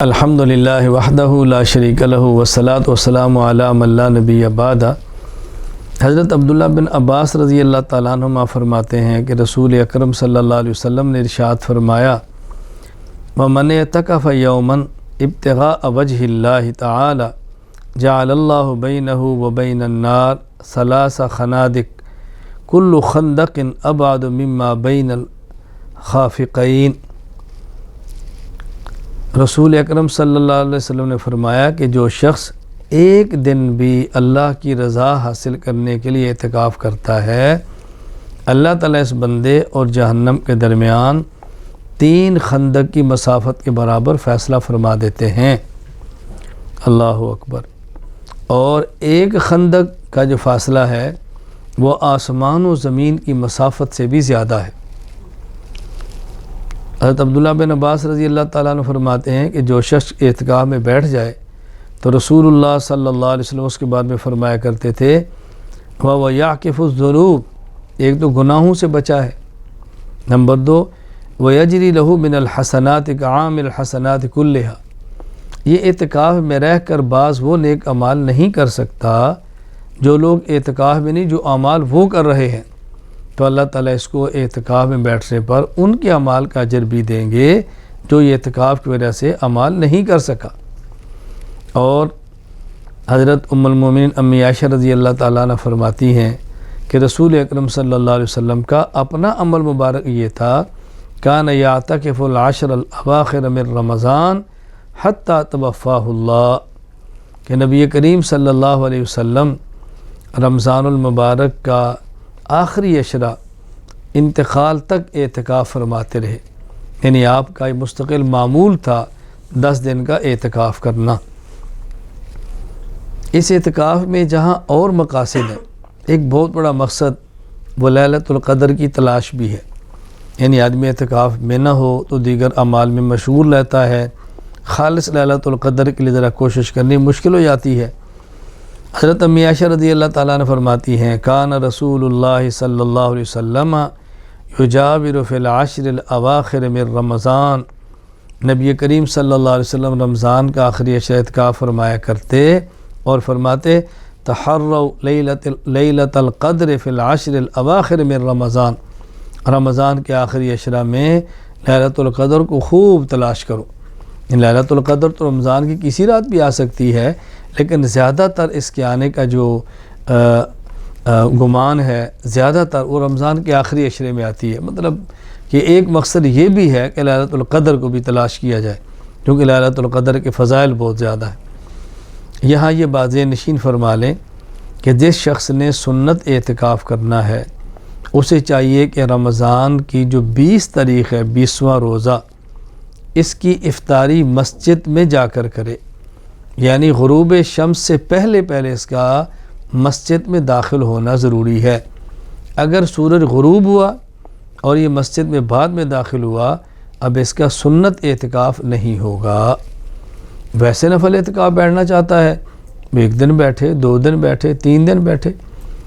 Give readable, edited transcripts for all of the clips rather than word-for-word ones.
الحمدللہ وحدہ لا شریک لہ والصلاۃ والسلام علی من لا نبی بعد۔ حضرت عبداللہ بن عباس رضی اللہ تعالیٰ عنہما فرماتے ہیں کہ رسول اکرم صلی اللہ علیہ وسلم نے ارشاد فرمایا، وَمَنْ اعْتَكَفَ يَوْمًا ابْتِغَاءَ وَجْهِ اللَّهِ تَعَالَى جَعَلَ اللَّهُ بَيْنَهُ وَبَيْنَ النَّارِ ثَلَاثَ خَنَادِقَ كُلُّ خَنْدَقٍ أَبْعَدُ مِمَّا بَيْنَ الْخَافِقَيْنِ۔ رسول اکرم صلی اللہ علیہ وسلم نے فرمایا کہ جو شخص ایک دن بھی اللہ کی رضا حاصل کرنے کے لیے اعتکاف کرتا ہے، اللہ تعالیٰ اس بندے اور جہنم کے درمیان 3 خندق کی مسافت کے برابر فیصلہ فرما دیتے ہیں۔ اللہ اکبر۔ اور ایک خندق کا جو فاصلہ ہے وہ آسمان و زمین کی مسافت سے بھی زیادہ ہے۔ حضرت عبداللہ بن عباس رضی اللہ تعالیٰ عنہ فرماتے ہیں کہ جو شخص اعتکاف میں بیٹھ جائے تو رسول اللہ صلی اللہ علیہ وسلم اس کے بعد میں فرمایا کرتے تھے، وَهُوَ يَعْكِفُ الذُّنُوبَ، ایک تو گناہوں سے بچا ہے، نمبر 2 وَيَجْرِي لَهُ مِنَ الْحَسَنَاتِ كَعَامِلِ الْحَسَنَاتِ كُلِّهَا، یہ اعتکاف میں رہ کر بعض وہ نیک اعمال نہیں کر سکتا جو لوگ اعتکاف میں نہیں، جو اعمال وہ کر رہے ہیں، تو اللہ تعالیٰ اس کو اعتکاف میں بیٹھنے پر ان کے اعمال کا اجر بھی دیں گے جو یہ اعتکاف کی وجہ سے اعمال نہیں کر سکا۔ اور حضرت ام المومنین امی عائشہ رضی اللہ تعالیٰ عنہ فرماتی ہیں کہ رسول اکرم صلی اللہ علیہ وسلم کا اپنا عمل مبارک یہ تھا، کان یعتکف العشر الاواخر من رمضان حتی توفاہ اللہ، کہ نبی کریم صلی اللہ علیہ وسلم رمضان المبارک کا آخری عشرہ انتقال تک اعتکاف فرماتے رہے، یعنی آپ کا مستقل معمول تھا 10 دن کا اعتکاف کرنا۔ اس اعتکاف میں جہاں اور مقاصد ہیں، ایک بہت بڑا مقصد وہ لیلۃ القدر کی تلاش بھی ہے، یعنی آدمی اعتکاف میں نہ ہو تو دیگر اعمال میں مشغول رہتا ہے، خالص لیلۃ القدر کے لیے ذرا کوشش کرنی مشکل ہو جاتی ہے۔ حضرت امی عائشہ رضی اللہ تعالیٰ عنہ فرماتی ہیں، کان رسول اللہ صلی اللہ علیہ وسلم یجاور فی العشر الاواخر من رمضان، نبی کریم صلی اللہ علیہ وسلم رمضان کا آخری عشرہ اعتکاف فرمایا کرتے اور فرماتے، تحروا لیلۃ القدر فی العشر الاواخر من رمضان، رمضان کے آخری عشرہ میں لیلۃ القدر کو خوب تلاش کرو۔ لیلۃ القدر تو رمضان کی کسی رات بھی آ سکتی ہے، لیکن زیادہ تر اس کے آنے کا جو گمان ہے زیادہ تر وہ رمضان کے آخری عشرے میں آتی ہے، مطلب کہ ایک مقصد یہ بھی ہے کہ لیلۃ القدر کو بھی تلاش کیا جائے، کیونکہ لیلۃ القدر کے فضائل بہت زیادہ ہیں۔ یہاں یہ بات نشین فرما لیں کہ جس شخص نے سنت اعتکاف کرنا ہے اسے چاہیے کہ رمضان کی جو 20 تاریخ ہے، 20واں روزہ، اس کی افطاری مسجد میں جا کر کرے، یعنی غروب شمس سے پہلے اس کا مسجد میں داخل ہونا ضروری ہے۔ اگر سورج غروب ہوا اور یہ مسجد میں بعد میں داخل ہوا، اب اس کا سنت اعتکاف نہیں ہوگا۔ ویسے نفل اعتکاف بیٹھنا چاہتا ہے، 1 دن بیٹھے، 2 دن بیٹھے، 3 دن بیٹھے،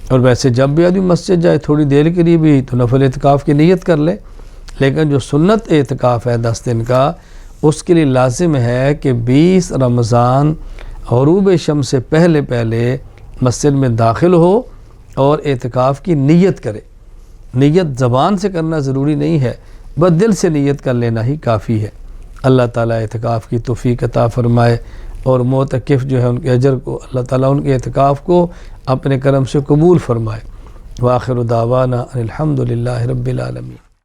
اور ویسے جب بھی آدمی مسجد جائے تھوڑی دیر کے لیے بھی تو نفل اعتکاف کی نیت کر لے، لیکن جو سنت اعتکاف ہے 10 دن کا، اس کے لیے لازم ہے کہ 20 رمضان غروب شمس سے پہلے مسجد میں داخل ہو اور اعتکاف کی نیت کرے۔ نیت زبان سے کرنا ضروری نہیں ہے، بس دل سے نیت کر لینا ہی کافی ہے۔ اللہ تعالیٰ اعتکاف کی توفیق عطا فرمائے، اور معتکف جو ہے ان کے اجر کو اللہ تعالیٰ ان کے اعتکاف کو اپنے کرم سے قبول فرمائے۔ وآخر دعوانا ان الحمد للہ رب العالمین۔